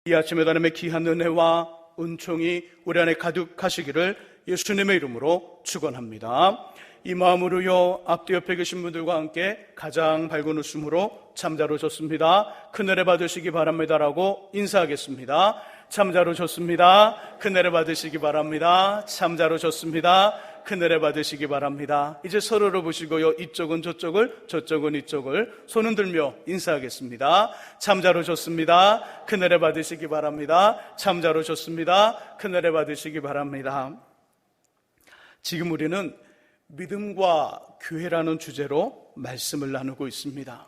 이 아침에 하나님의 귀한 은혜와 은총이 우리 안에 가득하시기를 예수님의 이름으로 축원합니다. 이 마음으로요, 앞뒤 옆에 계신 분들과 함께 가장 밝은 웃음으로 잠자로 졌습니다. 큰 은혜 받으시기 바랍니다라고 인사하겠습니다. 잠자로 졌습니다. 큰 은혜 받으시기 바랍니다. 잠자로 졌습니다. 큰 은혜 받으시기 바랍니다. 이제 서로를 보시고요, 이쪽은 저쪽을, 저쪽은 이쪽을 손 흔들며 인사하겠습니다. 잠자로 졌습니다. 큰 은혜 받으시기 바랍니다. 잠자로 졌습니다. 큰 은혜 받으시기 바랍니다. 지금 우리는 믿음과 교회라는 주제로 말씀을 나누고 있습니다.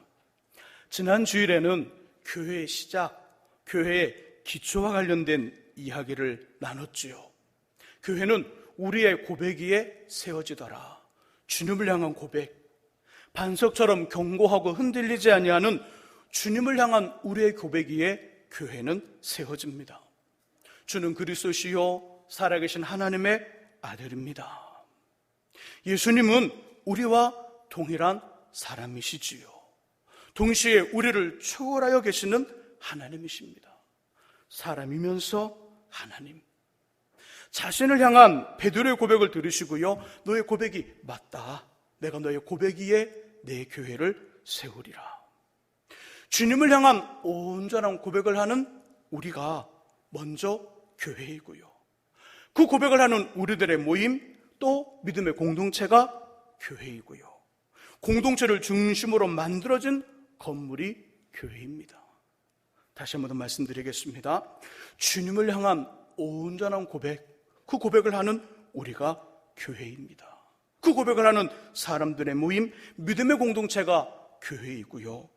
지난 주일에는 교회의 시작, 교회의 기초와 관련된 이야기를 나눴지요. 교회는 우리의 고백 위에 세워지더라. 주님을 향한 고백, 반석처럼 견고하고 흔들리지 아니하는 주님을 향한 우리의 고백 위에 교회는 세워집니다. 주는 그리스도시요 살아계신 하나님의 아들입니다. 예수님은 우리와 동일한 사람이시지요. 동시에 우리를 초월하여 계시는 하나님이십니다. 사람이면서 하나님. 자신을 향한 베드로의 고백을 들으시고요, 너의 고백이 맞다. 내가 너의 고백 위에 내 교회를 세우리라. 주님을 향한 온전한 고백을 하는 우리가 먼저 교회이고요, 그 고백을 하는 우리들의 모임, 또 믿음의 공동체가 교회이고요, 공동체를 중심으로 만들어진 건물이 교회입니다. 다시 한번 더 말씀드리겠습니다. 주님을 향한 온전한 고백, 그 고백을 하는 우리가 교회입니다. 그 고백을 하는 사람들의 모임, 믿음의 공동체가 교회이고요,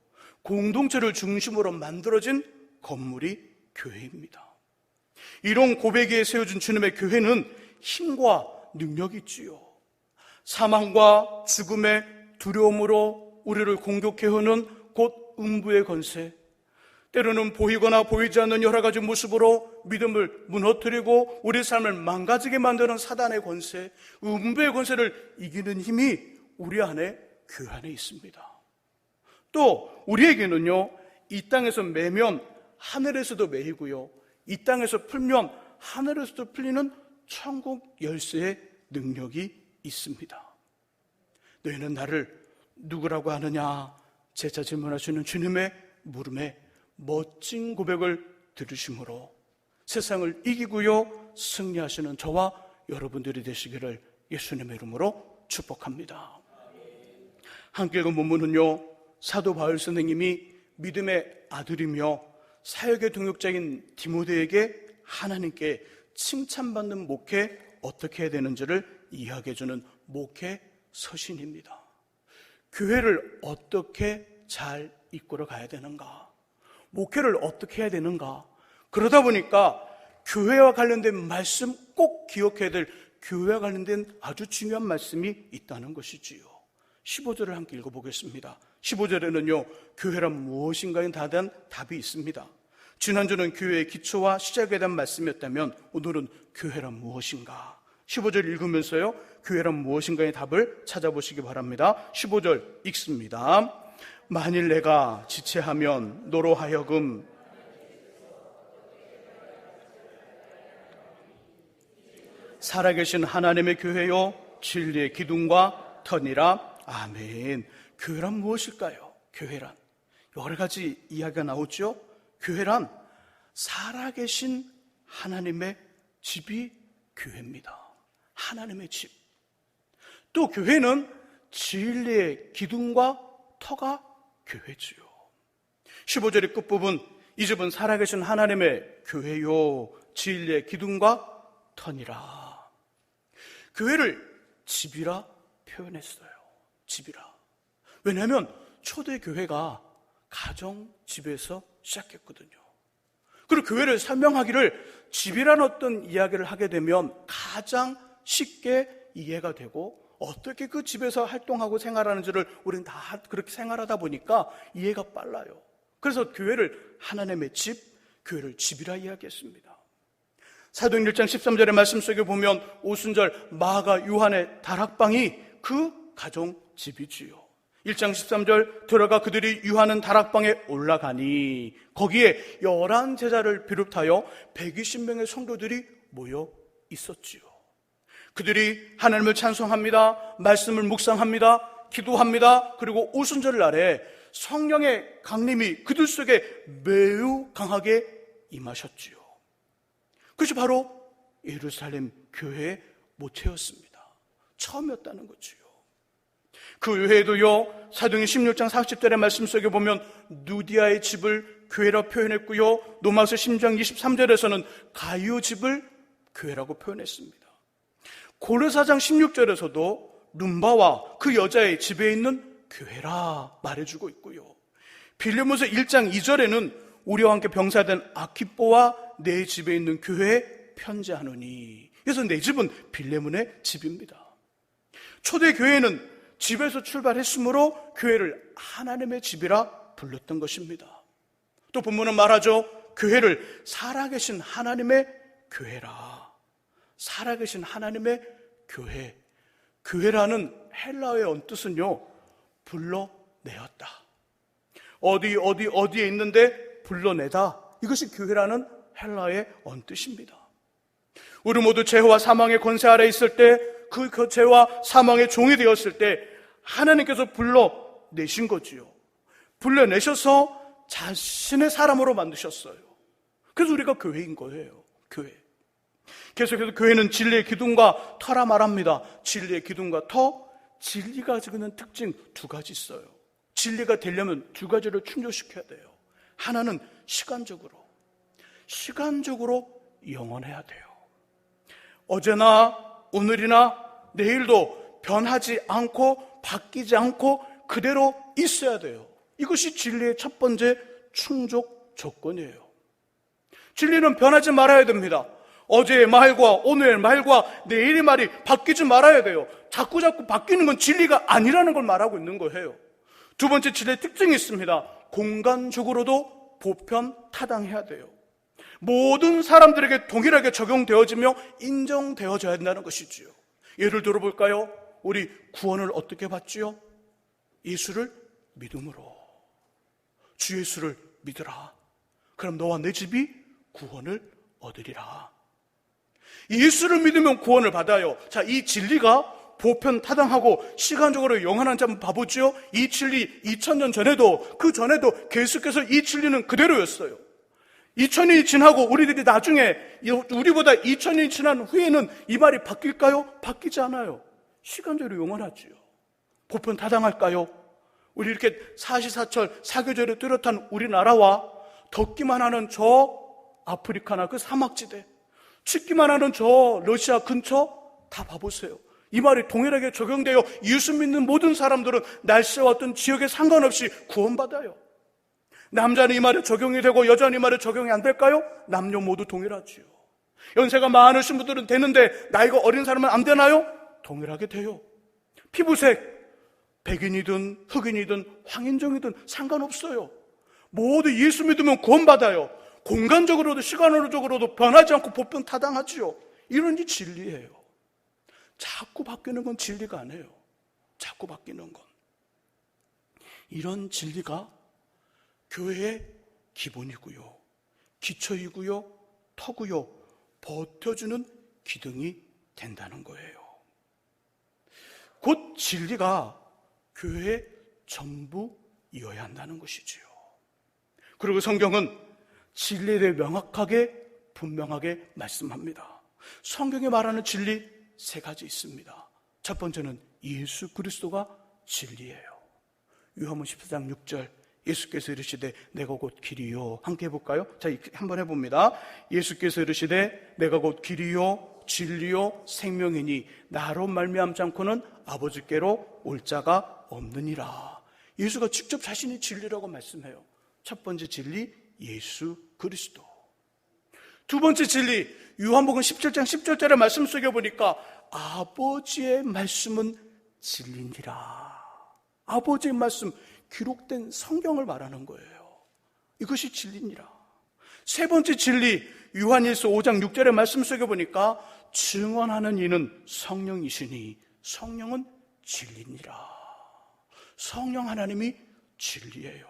공동체를 중심으로 만들어진 건물이 교회입니다. 이런 고백 위에 세워진 주님의 교회는 힘과 능력이 있지요. 사망과 죽음의 두려움으로 우리를 공격해오는 곧 음부의 권세, 때로는 보이거나 보이지 않는 여러 가지 모습으로 믿음을 무너뜨리고 우리 삶을 망가지게 만드는 사단의 권세, 음부의 권세를 이기는 힘이 우리 안에, 교회 안에 있습니다. 또 우리에게는요, 이 땅에서 매면 하늘에서도 매이고요, 이 땅에서 풀면 하늘에서도 풀리는 천국 열쇠의 능력이 있습니다. 너희는 나를 누구라고 하느냐? 재차 질문하시는 주님의 물음에 멋진 고백을 들으심으로 세상을 이기고요, 승리하시는 저와 여러분들이 되시기를 예수님의 이름으로 축복합니다. 함께 읽은 본문은요, 사도 바울 선생님이 믿음의 아들이며 사역의 동역자인 디모데에게 하나님께 칭찬받는 목회 어떻게 해야 되는지를 이야기해주는 목회 서신입니다. 교회를 어떻게 잘 이끌어 가야 되는가, 목회를 어떻게 해야 되는가, 그러다 보니까 교회와 관련된 말씀, 꼭 기억해야 될 교회와 관련된 아주 중요한 말씀이 있다는 것이지요. 15절을 함께 읽어보겠습니다. 15절에는요, 교회란 무엇인가에 대한 답이 있습니다. 지난주는 교회의 기초와 시작에 대한 말씀이었다면 오늘은 교회란 무엇인가, 15절 읽으면서요, 교회란 무엇인가의 답을 찾아보시기 바랍니다. 15절 읽습니다. 만일 내가 지체하면 너로 하여금 살아계신 하나님의 교회요 진리의 기둥과 터니라. 아멘. 교회란 무엇일까요? 교회란 여러 가지 이야기가 나오죠. 교회란 살아계신 하나님의 집이 교회입니다. 하나님의 집. 또 교회는 진리의 기둥과 터가 교회지요. 15절의 끝부분, 이 집은 살아계신 하나님의 교회요 진리의 기둥과 터니라. 교회를 집이라 표현했어요. 집이라. 왜냐하면 초대 교회가 가정, 집에서 시작했거든요. 그리고 교회를 설명하기를 집이라는 어떤 이야기를 하게 되면 가장 쉽게 이해가 되고, 어떻게 그 집에서 활동하고 생활하는지를 우리는 다 그렇게 생활하다 보니까 이해가 빨라요. 그래서 교회를 하나님의 집, 교회를 집이라 이야기했습니다. 사도행전 1장 13절의 말씀 속에 보면 오순절 마가 요한의 다락방이 그 가정 집이지요. 1장 13절 들어가 그들이 유하는 다락방에 올라가니 거기에 11 제자를 비롯하여 120명의 성도들이 모여 있었지요. 그들이 하나님을 찬송합니다. 말씀을 묵상합니다. 기도합니다. 그리고 오순절 날에 성령의 강림이 그들 속에 매우 강하게 임하셨지요. 그것이 바로 예루살렘 교회의 모체였습니다. 처음이었다는 거지요. 그 외에도요, 사도행전 16장 40절의 말씀 속에 보면 누디아의 집을 교회라 표현했고요, 로마서 16장 23절에서는 가이오 집을 교회라고 표현했습니다. 고린도사장 16절에서도 룸바와 그 여자의 집에 있는 교회라 말해주고 있고요, 빌레몬서 1장 2절에는 우리와 함께 병사된 아키뽀와 내 집에 있는 교회에 편지하노니, 그래서 내 집은 빌레몬의 집입니다. 초대 교회는 집에서 출발했으므로 교회를 하나님의 집이라 불렀던 것입니다. 또 본문은 말하죠. 교회를 살아계신 하나님의 교회라. 살아계신 하나님의 교회. 교회라는 헬라어의 언뜻은요, 불러내었다. 어디에 있는데 불러내다. 이것이 교회라는 헬라어의 언뜻입니다. 우리 모두 죄와 사망의 권세 아래 있을 때, 그 죄와 사망의 종이 되었을 때 하나님께서 불러내신 거지요. 불러내셔서 자신의 사람으로 만드셨어요. 그래서 우리가 교회인 거예요. 교회. 계속해서 교회는 진리의 기둥과 터라 말합니다. 진리의 기둥과 터. 진리가 가지고 있는 특징 2가지 있어요. 진리가 되려면 2가지를 충족시켜야 돼요. 하나는 시간적으로 영원해야 돼요. 어제나 오늘이나 내일도 변하지 않고 바뀌지 않고 그대로 있어야 돼요. 이것이 진리의 첫 번째 충족 조건이에요. 진리는 변하지 말아야 됩니다. 어제의 말과 오늘의 말과 내일의 말이 바뀌지 말아야 돼요. 자꾸 바뀌는 건 진리가 아니라는 걸 말하고 있는 거예요. 2번째 진리의 특징이 있습니다. 공간적으로도 보편타당해야 돼요. 모든 사람들에게 동일하게 적용되어지며 인정되어져야 한다는 것이지요. 예를 들어볼까요? 우리 구원을 어떻게 받지요? 예수를 믿음으로. 주 예수를 믿으라. 그럼 너와 내 집이 구원을 얻으리라. 예수를 믿으면 구원을 받아요. 자, 이 진리가 보편타당하고 시간적으로 영원한지 한번 봐보죠. 이 진리 2000년 전에도 그 전에도 계속해서 이 진리는 그대로였어요. 2000년이 지나고 우리들이 나중에 우리보다 2000년이 지난 후에는 이 말이 바뀔까요? 바뀌지 않아요. 시간적으로 영원하지요. 보편타당할까요? 우리 이렇게 사시사철 사계절을 뚜렷한 우리나라와 덥기만 하는 저 아프리카나 그 사막지대, 춥기만 하는 저 러시아 근처 다 봐보세요. 이 말이 동일하게 적용되어 예수 믿는 모든 사람들은 날씨와 어떤 지역에 상관없이 구원받아요. 남자는 이 말에 적용이 되고 여자는 이 말에 적용이 안 될까요? 남녀 모두 동일하지요. 연세가 많으신 분들은 되는데 나이가 어린 사람은 안 되나요? 동일하게 돼요. 피부색, 백인이든 흑인이든 황인종이든 상관없어요. 모두 예수 믿으면 구원받아요. 공간적으로도 시간적으로도 변하지 않고 보편타당하지요. 이런 게 진리예요. 자꾸 바뀌는 건 진리가 아니에요. 자꾸 바뀌는 건. 이런 진리가 교회의 기본이고요, 기초이고요, 터고요, 버텨주는 기둥이 된다는 거예요. 곧 진리가 교회의 전부이어야 한다는 것이지요. 그리고 성경은 진리에 대해 명확하게 분명하게 말씀합니다. 성경에 말하는 진리 3가지 있습니다. 첫 번째는 예수 그리스도가 진리예요. 요한복음 14장 6절 예수께서 이르시되 내가 곧 길이요. 함께 해볼까요? 자, 한번 해봅니다. 예수께서 이르시되 내가 곧 길이요 진리요 생명이니 나로 말미암지 않고는 아버지께로 올 자가 없느니라. 예수가 직접 자신이 진리라고 말씀해요. 첫 번째 진리 예수 그리스도. 2번째 진리 요한복음 17장 10절짜리 말씀 속에 보니까 아버지의 말씀은 진리니라. 아버지의 말씀, 기록된 성경을 말하는 거예요. 이것이 진리니라. 3번째 진리 요한일서 5장 6절의 말씀 속에 보니까 증언하는 이는 성령이시니 성령은 진리니라. 성령 하나님이 진리예요.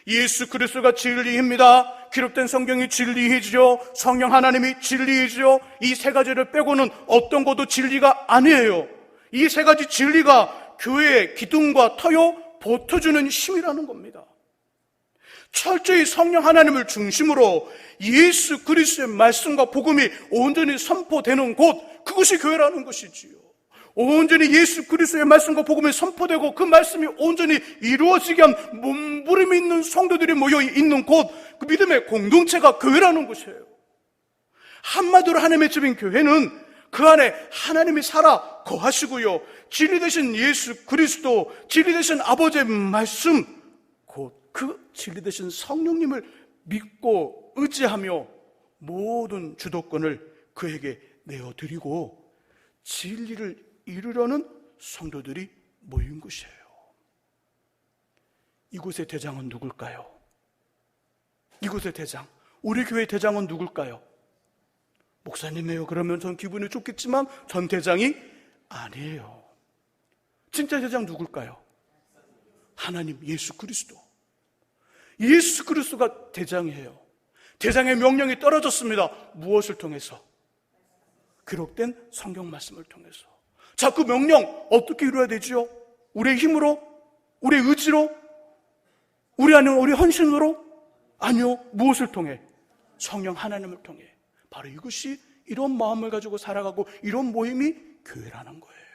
예수 그리스도가 진리입니다. 기록된 성경이 진리이죠. 성령 하나님이 진리이죠. 이 세 가지를 빼고는 어떤 것도 진리가 아니에요. 이 세 가지 진리가 교회의 기둥과 터요 보태주는 힘이라는 겁니다. 철저히 성령 하나님을 중심으로 예수 그리스도의 말씀과 복음이 온전히 선포되는 곳, 그것이 교회라는 것이지요. 온전히 예수 그리스도의 말씀과 복음이 선포되고 그 말씀이 온전히 이루어지게 한 몸부림이 있는 성도들이 모여 있는 곳, 그 믿음의 공동체가 교회라는 것이에요. 한마디로 하나님의 집인 교회는 그 안에 하나님이 살아 거하시고요, 진리 되신 예수 그리스도, 진리 되신 아버지의 말씀, 곧 그 진리 되신 성령님을 믿고 의지하며 모든 주도권을 그에게 내어드리고 진리를 이루려는 성도들이 모인 곳이에요. 이곳의 대장은 누굴까요? 이곳의 대장, 우리 교회 대장은 누굴까요? 목사님이에요. 그러면 전 기분이 좋겠지만 전 대장이 아니에요. 진짜 대장 누굴까요? 하나님 예수 그리스도. 예수 그리스도가 대장이에요. 대장의 명령이 떨어졌습니다. 무엇을 통해서? 기록된 성경 말씀을 통해서. 자, 그 명령 어떻게 이루어야 되죠? 우리의 힘으로? 우리의 의지로? 우리 안에 우리 헌신으로? 아니요. 무엇을 통해? 성령 하나님을 통해. 바로 이것이, 이런 마음을 가지고 살아가고 이런 모임이 교회라는 거예요.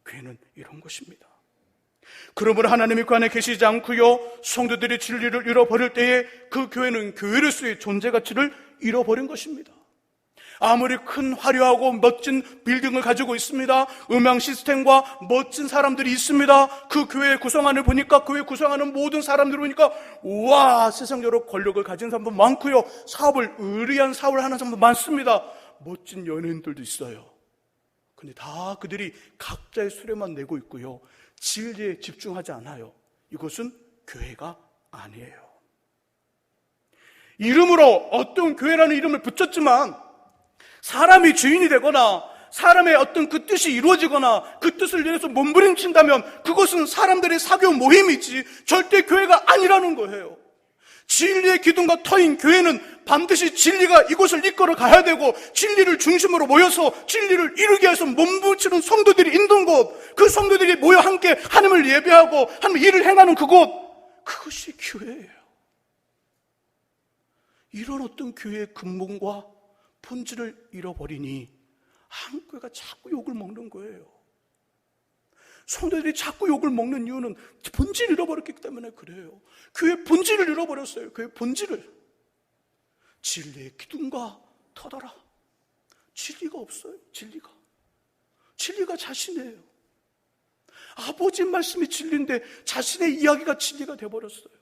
교회는 이런 것입니다. 그러므로 하나님이 그 안에 계시지 않고요, 성도들이 진리를 잃어버릴 때에 그 교회는 교회로서의 존재 가치를 잃어버린 것입니다. 아무리 큰 화려하고 멋진 빌딩을 가지고 있습니다. 음향 시스템과 멋진 사람들이 있습니다. 그 교회 구성안을 보니까, 교회 구성하는 모든 사람들을 보니까, 우와, 세상적으로 권력을 가진 사람도 많고요, 의리한 사업을 하는 사람도 많습니다. 멋진 연예인들도 있어요. 근데 다 그들이 각자의 수레만 내고 있고요, 진리에 집중하지 않아요. 이것은 교회가 아니에요. 이름으로 어떤 교회라는 이름을 붙였지만 사람이 주인이 되거나 사람의 어떤 그 뜻이 이루어지거나 그 뜻을 위해서 몸부림친다면 그것은 사람들의 사교 모임이지 절대 교회가 아니라는 거예요. 진리의 기둥과 터인 교회는 반드시 진리가 이곳을 이끌어 가야 되고, 진리를 중심으로 모여서 진리를 이루기 위해서 몸부림치는 성도들이 있는 곳, 그 성도들이 모여 함께 하나님을 예배하고 하나님의 일을 행하는 그곳, 그것이 교회예요. 이런 어떤 교회의 근본과 본질을 잃어버리니 한교회가 자꾸 욕을 먹는 거예요. 성도들이 자꾸 욕을 먹는 이유는 본질을 잃어버렸기 때문에 그래요. 교회의 본질을 잃어버렸어요. 교회의 본질을. 진리의 기둥과 터더라. 진리가 없어요. 진리가 자신이에요. 아버지의 말씀이 진리인데 자신의 이야기가 진리가 되어버렸어요.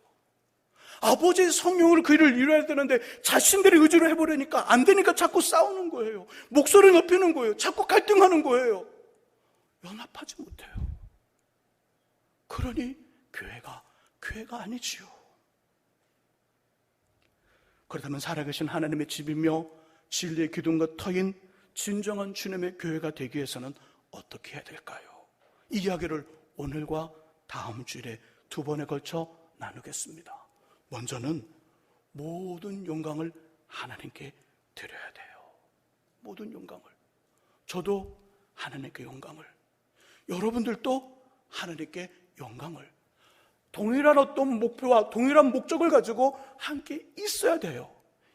아버지의 성령으로 그 일을 이루어야 되는데 자신들의 의지로 해버리니까 안 되니까 자꾸 싸우는 거예요. 목소리 높이는 거예요. 자꾸 갈등하는 거예요. 연합하지 못해요. 그러니 교회가 아니지요. 그렇다면 살아계신 하나님의 집이며 진리의 기둥과 터인 진정한 주님의 교회가 되기 위해서는 어떻게 해야 될까요? 이 이야기를 오늘과 다음 주일에 2번에 걸쳐 나누겠습니다. 먼저는 모든 영광을 하나님께 드려야 돼요. 모든 영광을. 저도 하나님께 영광을, 여러분들도 하나님께 영광을, 동일한 어떤 목표와 동일한 목적을 가지고 함께 있어야 돼요.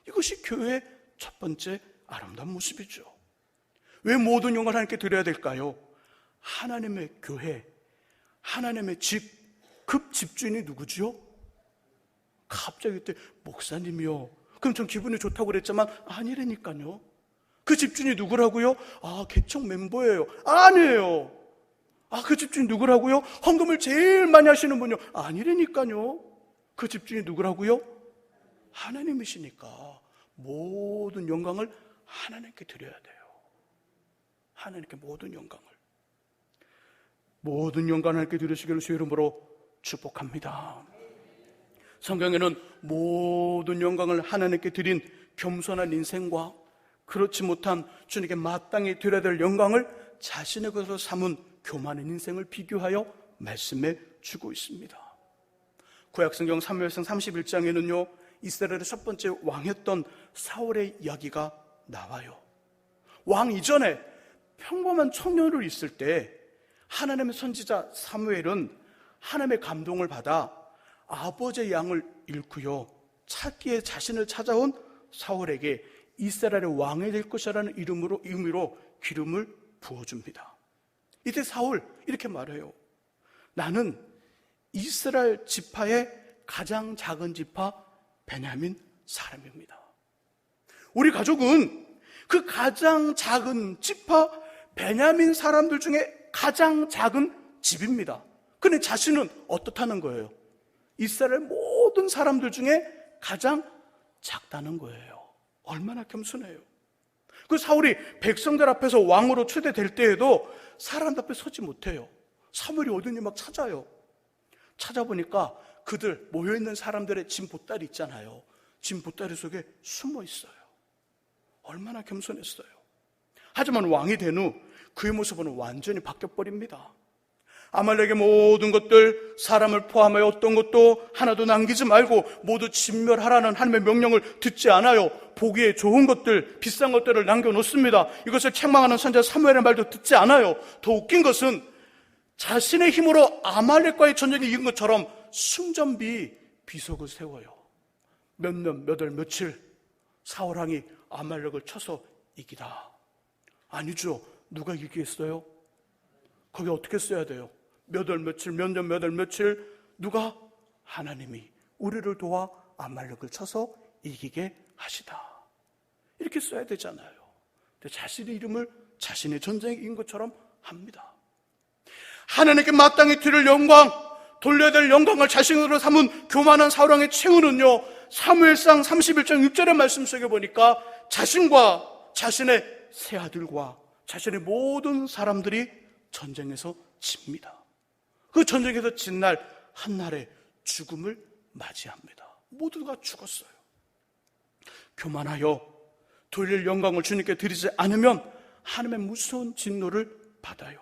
이것이 교회의 첫 번째 아름다운 모습이죠. 왜 모든 영광을 하나님께 드려야 될까요? 하나님의 교회, 하나님의 집, 그 집주인이 누구죠? 갑자기 그때 목사님이요. 그럼 전 기분이 좋다고 그랬지만 아니라니까요. 그 집주인이 누구라고요? 개척 멤버예요. 아니에요. 그 집주인 누구라고요? 헌금을 제일 많이 하시는 분이요. 아니라니까요. 그 집주인이 누구라고요? 하나님이시니까 모든 영광을 하나님께 드려야 돼요. 하나님께 모든 영광을. 모든 영광을 하나님께 드리시기를 주의 이름으로 축복합니다. 성경에는 모든 영광을 하나님께 드린 겸손한 인생과 그렇지 못한 주님께 마땅히 드려야 될 영광을 자신의 것으로 삼은 교만한 인생을 비교하여 말씀해 주고 있습니다. 구약성경 사무엘상 31장에는요 이스라엘의 첫 번째 왕이었던 사울의 이야기가 나와요. 왕 이전에 평범한 청년으로 있을 때 하나님의 선지자 사무엘은 하나님의 감동을 받아 아버지의 양을 잃고요 찾기에 자신을 찾아온 사울에게 이스라엘의 왕이 될 것이라는 의미로 기름을 부어줍니다. 이때 사울 이렇게 말해요. 나는 이스라엘 지파의 가장 작은 지파 베냐민 사람입니다. 우리 가족은 그 가장 작은 지파 베냐민 사람들 중에 가장 작은 집입니다. 근데 자신은 어떻다는 거예요? 이스라엘 모든 사람들 중에 가장 작다는 거예요. 얼마나 겸손해요. 그 사울이 백성들 앞에서 왕으로 초대될 때에도 사람들 앞에 서지 못해요. 사무엘이 어딘지 막 찾아요. 찾아보니까 그들 모여있는 사람들의 짐 보따리 있잖아요. 짐 보따리 속에 숨어 있어요. 얼마나 겸손했어요. 하지만 왕이 된 후 그의 모습은 완전히 바뀌어버립니다. 아말렉의 모든 것들, 사람을 포함하여 어떤 것도 하나도 남기지 말고 모두 진멸하라는 하나님의 명령을 듣지 않아요. 보기에 좋은 것들, 비싼 것들을 남겨놓습니다. 이것을 책망하는 선지자 사무엘의 말도 듣지 않아요. 더 웃긴 것은 자신의 힘으로 아말렉과의 전쟁에 이긴 것처럼 승전비 비석을 세워요. 몇 년, 몇 월, 며칠 사울 왕이 아말렉을 쳐서 이기다. 아니죠. 누가 이기겠어요? 거기 어떻게 써야 돼요? 몇 월 며칠, 몇 년, 몇 월 며칠 누가? 하나님이 우리를 도와 아말렉을 쳐서 이기게 하시다. 이렇게 써야 되잖아요. 근데 자신의 이름을 자신의 전쟁에 이긴 것처럼 합니다. 하나님께 마땅히 드릴 영광, 돌려야 될 영광을 자신으로 삼은 교만한 사울 왕의 최후는요 사무엘상 31장 6절의 말씀 속에 보니까 자신과 자신의 세 아들과 자신의 모든 사람들이 전쟁에서 집니다. 그 전쟁에서 진 날 한날에 죽음을 맞이합니다. 모두가 죽었어요. 교만하여 돌릴 영광을 주님께 드리지 않으면 하나님의 무서운 진노를 받아요.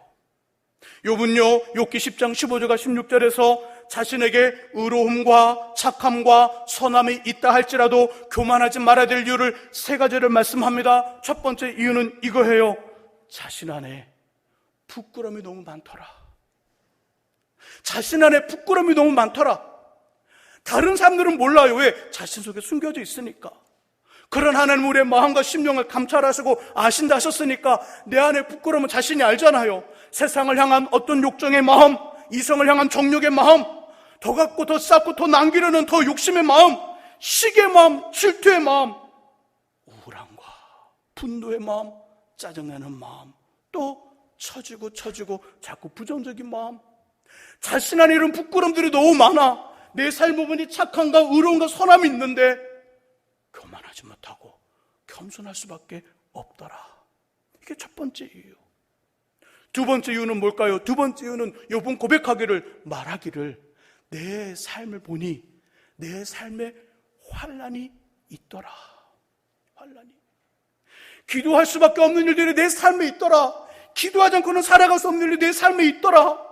욥은요 욥기 10장 15절과 16절에서 자신에게 의로움과 착함과 선함이 있다 할지라도 교만하지 말아야 될 이유를 세 가지를 말씀합니다. 첫 번째 이유는 이거예요. 자신 안에 부끄러움이 너무 많더라. 자신 안에 부끄러움이 너무 많더라. 다른 사람들은 몰라요. 왜? 자신 속에 숨겨져 있으니까. 그런 하나님 우리의 마음과 심령을 감찰하시고 아신다 하셨으니까 내 안에 부끄러움은 자신이 알잖아요. 세상을 향한 어떤 욕정의 마음, 이성을 향한 정욕의 마음, 더 갖고 더 쌓고 더 남기려는 더 욕심의 마음, 시기의 마음, 질투의 마음, 우울함과 분노의 마음, 짜증내는 마음, 또 처지고 자꾸 부정적인 마음, 자신 안에 이런 부끄러움들이 너무 많아. 내 삶을 보니 착함과 의로움과 선함이 있는데 교만하지 못하고 겸손할 수밖에 없더라. 이게 첫 번째 이유. 두 번째 이유는 뭘까요? 두 번째 이유는 욥은 고백하기를 말하기를 내 삶을 보니 내 삶에 환난이 있더라. 환난이. 기도할 수밖에 없는 일들이 내 삶에 있더라. 기도하지 않고는 살아갈 수 없는 일이 내 삶에 있더라.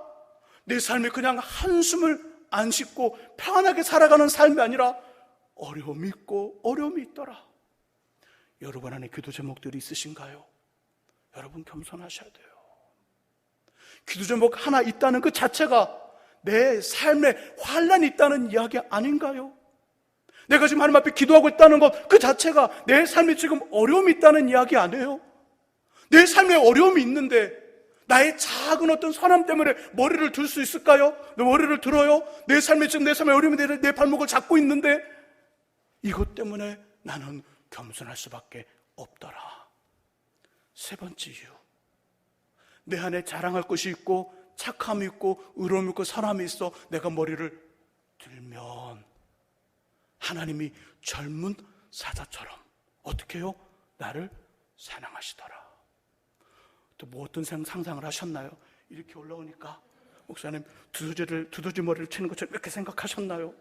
내 삶이 그냥 한숨을 안 쉬고 편안하게 살아가는 삶이 아니라 어려움이 있고 어려움이 있더라. 여러분 안에 기도 제목들이 있으신가요? 여러분 겸손하셔야 돼요. 기도 제목 하나 있다는 그 자체가 내 삶에 환난이 있다는 이야기 아닌가요? 내가 지금 하나님 앞에 기도하고 있다는 것 그 자체가 내 삶에 지금 어려움이 있다는 이야기 아니에요? 내 삶에 어려움이 있는데 나의 작은 어떤 선함 때문에 머리를 들 수 있을까요? 내 머리를 들어요? 내 삶에 지금 내 삶에 어려움이 내 발목을 잡고 있는데 이것 때문에 나는 겸손할 수밖에 없더라. 세 번째 이유. 내 안에 자랑할 것이 있고 착함이 있고 의로움이 있고 선함이 있어 내가 머리를 들면 하나님이 젊은 사자처럼 어떻게 해요? 나를 사랑하시더라. 또 뭐 어떤 상상을 하셨나요? 이렇게 올라오니까 목사님 두더지 머리를 치는 것처럼 이렇게 생각하셨나요?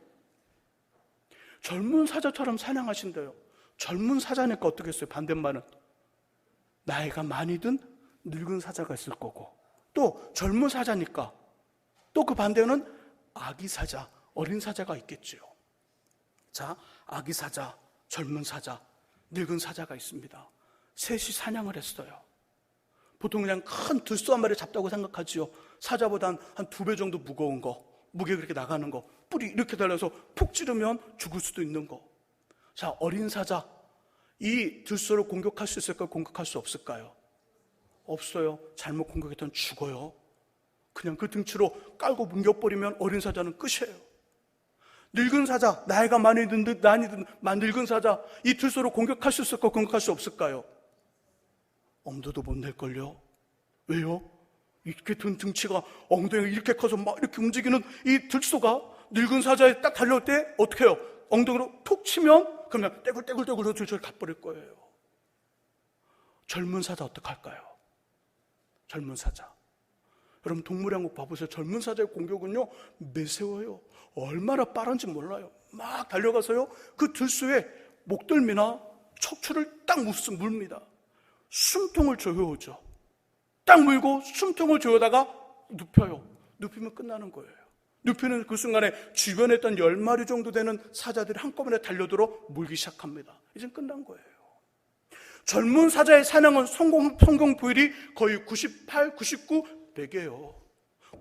젊은 사자처럼 사냥하신대요. 젊은 사자니까 어떻겠어요? 반대말은 나이가 많이 든 늙은 사자가 있을 거고 또 젊은 사자니까 또 그 반대로는 아기 사자, 어린 사자가 있겠지요. 자, 아기 사자, 젊은 사자, 늙은 사자가 있습니다. 셋이 사냥을 했어요. 보통 그냥 큰 들소 한 마리 잡다고 생각하지요. 사자보다 한 2배 정도 무거운 거, 무게 그렇게 나가는 거, 뿔이 이렇게 달려서 푹 찌르면 죽을 수도 있는 거. 자, 어린 사자, 이 들소를 공격할 수 있을까요? 공격할 수 없을까요? 없어요. 잘못 공격했던 죽어요. 그냥 그 등치로 깔고 뭉겨버리면 어린 사자는 끝이에요. 늙은 사자, 나이가 많이 든 늙은 사자, 이 들소를 공격할 수 있을까요? 공격할 수 없을까요? 엄두도 못 낼걸요. 왜요? 이렇게 든 등치가 엉덩이가 이렇게 커서 막 이렇게 움직이는 이 들소가 늙은 사자에 딱 달려올 때 어떻게 해요? 엉덩이로 툭 치면 그냥 떼굴떼굴떼굴 들소를 가버릴 거예요. 젊은 사자 어떡할까요? 젊은 사자. 여러분 동물의 왕국 봐보세요. 젊은 사자의 공격은요 매세워요. 얼마나 빠른지 몰라요. 막 달려가서요 그 들소에 목덜미나 척추를 딱 물습니다. 숨통을 조여오죠. 딱 물고 숨통을 조여다가 눕혀요. 눕히면 끝나는 거예요. 눕히는 그 순간에 주변에 있던 10마리 정도 되는 사자들이 한꺼번에 달려들어 물기 시작합니다. 이젠 끝난 거예요. 젊은 사자의 사냥은 성공 부율이 거의 98, 99, 100이에요.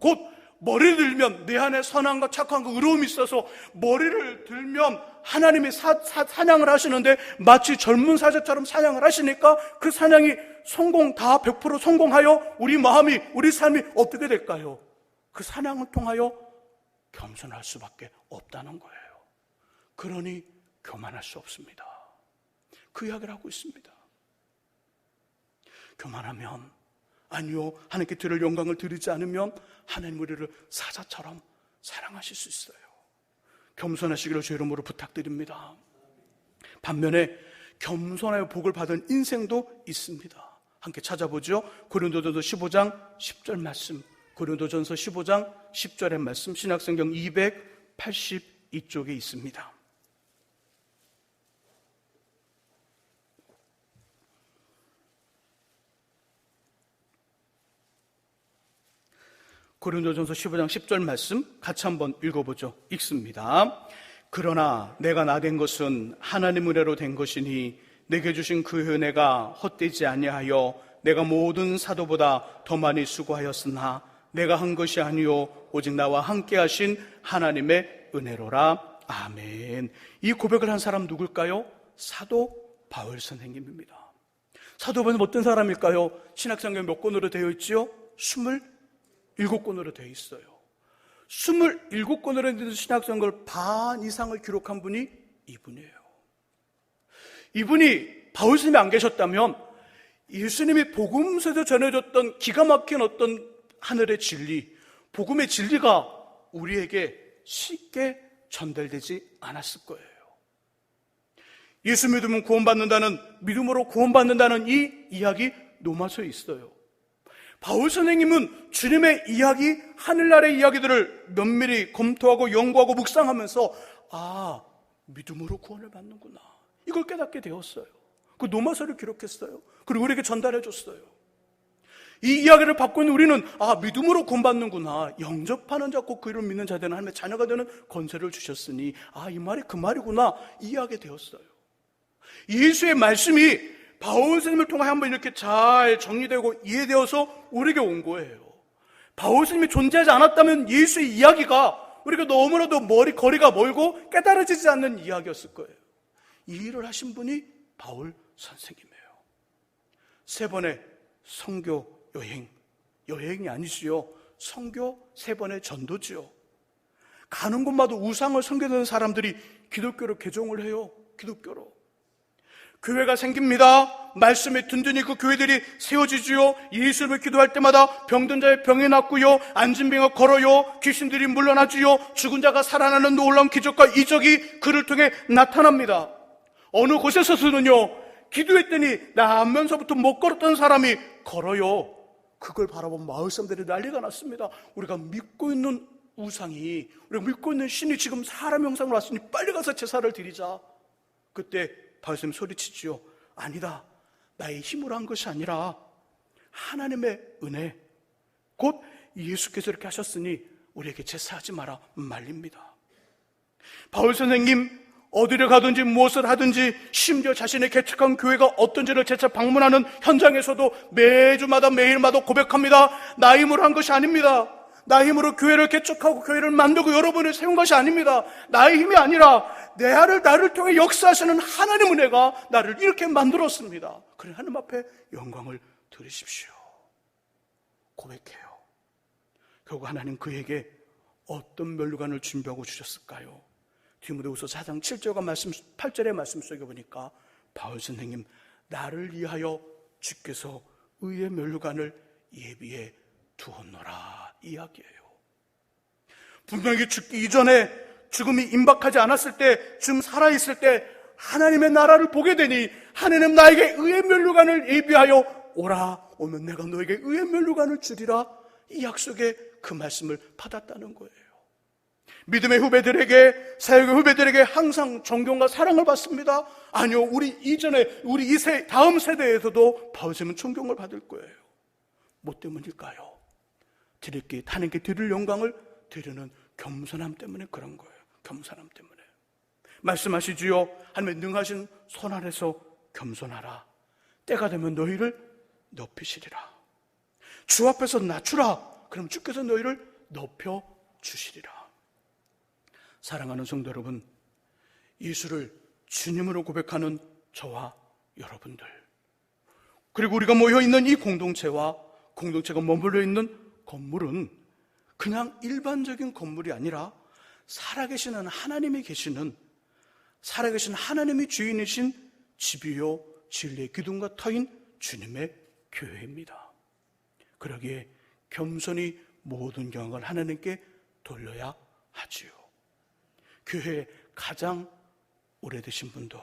곧 머리를 들면 내 안에 선함과 착함과 의로움이 있어서 머리를 들면 하나님이 사냥을 하시는데 마치 젊은 사자처럼 사냥을 하시니까 그 사냥이 다 100% 성공하여 우리 마음이, 우리 삶이 어떻게 될까요? 그 사냥을 통하여 겸손할 수밖에 없다는 거예요. 그러니 교만할 수 없습니다. 그 이야기를 하고 있습니다. 교만하면, 아니요, 하나님께 드릴 영광을 드리지 않으면 하나님 우리를 사자처럼 사랑하실 수 있어요. 겸손하시기를 주의 이름으로 부탁드립니다. 반면에 겸손하여 복을 받은 인생도 있습니다. 함께 찾아보죠. 고린도전서 15장 10절 말씀, 고린도전서 15장 10절의 말씀, 신약성경 282쪽에 있습니다. 고린도전서 15장 10절 말씀 같이 한번 읽어보죠. 읽습니다. 그러나 내가 나된 것은 하나님 은혜로 된 것이니 내게 주신 그 은혜가 헛되지 아니하여 내가 모든 사도보다 더 많이 수고하였으나 내가 한 것이 아니요 오직 나와 함께 하신 하나님의 은혜로라. 아멘. 이 고백을 한 사람 누굴까요? 사도 바울 선생님입니다. 사도 바울은 어떤 사람일까요? 신약성경 몇 권으로 되어 있지요? 27권으로 되어 있어요. 27권으로 되어 있는 신약성경을 반 이상을 기록한 분이 이분이에요. 이분이 바울 스님이 안 계셨다면 예수님이 복음서에서 전해줬던 기가 막힌 어떤 하늘의 진리, 복음의 진리가 우리에게 쉽게 전달되지 않았을 거예요. 예수 믿으면 구원받는다는, 믿음으로 구원받는다는 이 이야기 로마서에 있어요. 바울 선생님은 주님의 이야기, 하늘나라의 이야기들을 면밀히 검토하고 연구하고 묵상하면서 믿음으로 구원을 받는구나, 이걸 깨닫게 되었어요. 그 로마서를 기록했어요. 그리고 우리에게 전달해 줬어요. 이 이야기를 받고 있는 우리는 믿음으로 구원받는구나, 영접하는 자 곧 그 이름을 믿는 자들은 하나님의 자녀가 되는 권세를 주셨으니 이 말이 그 말이구나, 이해하게 되었어요. 예수의 말씀이 바울 선생님을 통해 한번 이렇게 잘 정리되고 이해되어서 우리에게 온 거예요. 바울 선생님이 존재하지 않았다면 예수의 이야기가 우리가 너무나도 거리가 멀고 깨달아지지 않는 이야기였을 거예요. 이 일을 하신 분이 바울 선생님이에요. 3번의 선교 여행이 아니지요. 선교 3번의 전도지요. 가는 곳마다 우상을 섬기는 사람들이 기독교로 개종을 해요. 기독교로 교회가 생깁니다. 말씀에 든든히 그 교회들이 세워지지요. 예수를 기도할 때마다 병든 자의 병이 낫고요, 앉은 병이 걸어요, 귀신들이 물러나지요, 죽은 자가 살아나는 놀라운 기적과 이적이 그를 통해 나타납니다. 어느 곳에서는요, 기도했더니 나면서부터 못 걸었던 사람이 걸어요. 그걸 바라본 마을 사람들이 난리가 났습니다. 우리가 믿고 있는 우상이, 우리가 믿고 있는 신이 지금 사람 형상으로 왔으니 빨리 가서 제사를 드리자. 그때 바울 선생님 소리치지요. 아니다, 나의 힘으로 한 것이 아니라 하나님의 은혜, 곧 예수께서 이렇게 하셨으니 우리에게 제사하지 마라 말립니다. 바울 선생님 어디를 가든지 무엇을 하든지 심지어 자신의 개척한 교회가 어떤지를 재차 방문하는 현장에서도 매주마다 매일마다 고백합니다. 나 힘으로 한 것이 아닙니다. 나의 힘으로 교회를 개척하고 교회를 만들고 여러분을 세운 것이 아닙니다. 나의 힘이 아니라 나를 통해 역사하시는 하나님 은혜가 나를 이렇게 만들었습니다. 그래 하나님 앞에 영광을 드리십시오. 고백해요. 결국 하나님 그에게 어떤 면류관을 준비하고 주셨을까요? 디모데후서 4장 8절의 말씀 속에 보니까 바울 선생님 나를 위하여 주께서 의의 면류관을 예비해 두었노라 이야기예요. 분명히 죽기 이전에 죽음이 임박하지 않았을 때 지금 살아있을 때 하나님의 나라를 보게 되니 하나님 나에게 의의 면류관을 예비하여 오라. 오면 내가 너에게 의의 면류관을 주리라. 이 약속에 그 말씀을 받았다는 거예요. 믿음의 후배들에게, 사역의 후배들에게 항상 존경과 사랑을 받습니다. 아니요, 우리 다음 세대에서도 바울쌤은 존경을 받을 거예요. 뭐 때문일까요? 하나님께 드릴 영광을 드리는 겸손함 때문에 그런 거예요. 겸손함 때문에. 말씀하시지요. 하나님의 능하신 손 아래서 겸손하라. 때가 되면 너희를 높이시리라. 주 앞에서 낮추라. 그럼 주께서 너희를 높여주시리라. 사랑하는 성도 여러분, 예수를 주님으로 고백하는 저와 여러분들, 그리고 우리가 모여있는 이 공동체가 머물러 있는 건물은 그냥 일반적인 건물이 아니라 살아계시는 하나님이 계시는, 살아계신 하나님이 주인이신 집이요 진리의 기둥과 터인 주님의 교회입니다. 그러기에 겸손히 모든 영광을 하나님께 돌려야 하지요. 교회에 가장 오래되신 분도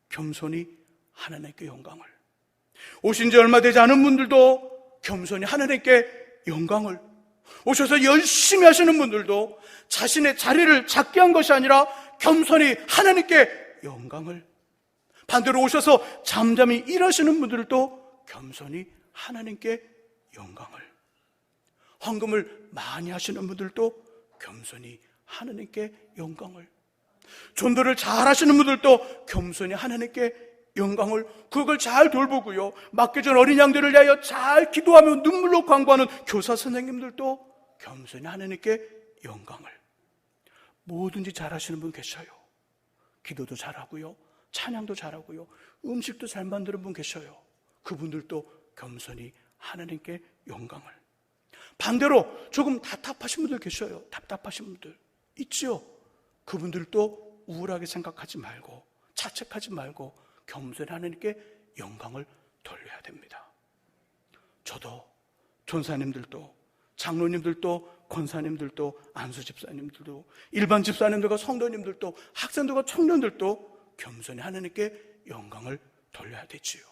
겸손히 하나님께 영광을, 오신 지 얼마 되지 않은 분들도 겸손히 하나님께 영광을, 오셔서 열심히 하시는 분들도 자신의 자리를 작게 한 것이 아니라 겸손히 하나님께 영광을, 반대로 오셔서 잠잠히 일하시는 분들도 겸손히 하나님께 영광을, 헌금을 많이 하시는 분들도 겸손히 하나님께 영광을, 전도를 잘 하시는 분들도 겸손히 하나님께 영광을, 그걸 잘 돌보고요, 맡겨준 어린 양들을 위하여 잘 기도하며 눈물로 간구하는 교사 선생님들도 겸손히 하나님께 영광을, 뭐든지 잘 하시는 분 계셔요. 기도도 잘하고요, 찬양도 잘하고요, 음식도 잘 만드는 분 계셔요. 그분들도 겸손히 하나님께 영광을. 반대로 조금 답답하신 분들 계셔요. 답답하신 분들 있지요. 그분들도 우울하게 생각하지 말고 자책하지 말고 겸손히 하나님께 영광을 돌려야 됩니다. 저도, 전사님들도, 장로님들도, 권사님들도, 안수 집사님들도, 일반 집사님들과 성도님들도, 학생들과 청년들도 겸손히 하나님께 영광을 돌려야 되지요.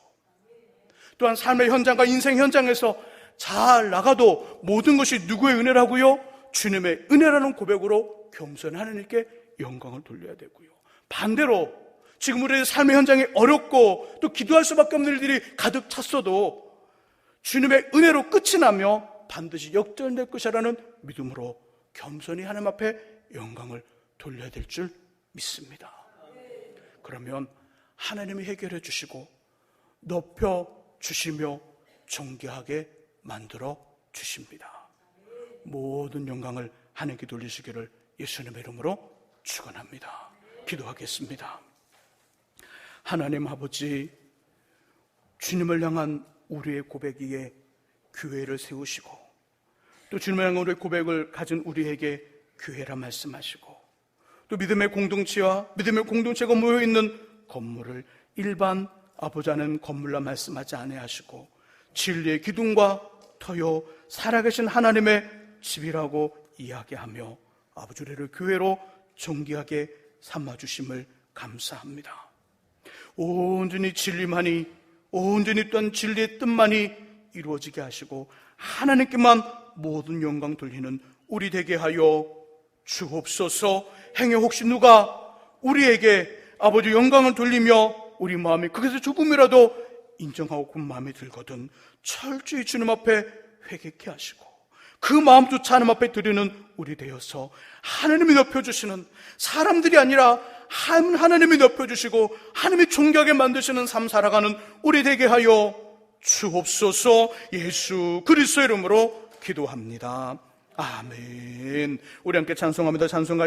또한 삶의 현장과 인생 현장에서 잘 나가도 모든 것이 누구의 은혜라고요? 주님의 은혜라는 고백으로 겸손히 하나님께 영광을 돌려야 되고요. 반대로 지금 우리의 삶의 현장이 어렵고 또 기도할 수밖에 없는 일들이 가득 찼어도 주님의 은혜로 끝이 나며 반드시 역전될 것이라는 믿음으로 겸손히 하나님 앞에 영광을 돌려야 될 줄 믿습니다. 그러면 하나님이 해결해 주시고 높여 주시며 존귀하게 만들어 주십니다. 모든 영광을 하나님께 돌리시기를 예수님의 이름으로 축원합니다. 기도하겠습니다. 하나님 아버지, 주님을 향한 우리의 고백이에 교회를 세우시고 또 주님을 향한 우리의 고백을 가진 우리에게 교회라 말씀하시고 또 믿음의 공동체가 모여있는 건물을 일반 아버지는 건물라 말씀하지 아니하시고 진리의 기둥과 터여 살아계신 하나님의 집이라고 이야기하며 아버지 우리를 교회로 존귀하게 삼아주심을 감사합니다. 온전히 진리만이, 온전히 또한 진리의 뜻만이 이루어지게 하시고 하나님께만 모든 영광 돌리는 우리 되게 하여 주옵소서. 행여 혹시 누가 우리에게 아버지 영광을 돌리며 우리 마음이 그것을 조금이라도 인정하고 그 마음에 들거든 철저히 주님 앞에 회개케 하시고 그 마음조차 하나님 앞에 드리는 우리 되어서 하나님이 높여주시는, 사람들이 아니라 하나님이 높여주시고 하나님이 존귀하게 만드시는 삶 살아가는 우리 되게 하여 주옵소서. 예수 그리스도의 이름으로 기도합니다. 아멘. 우리 함께 찬송합니다. 찬송가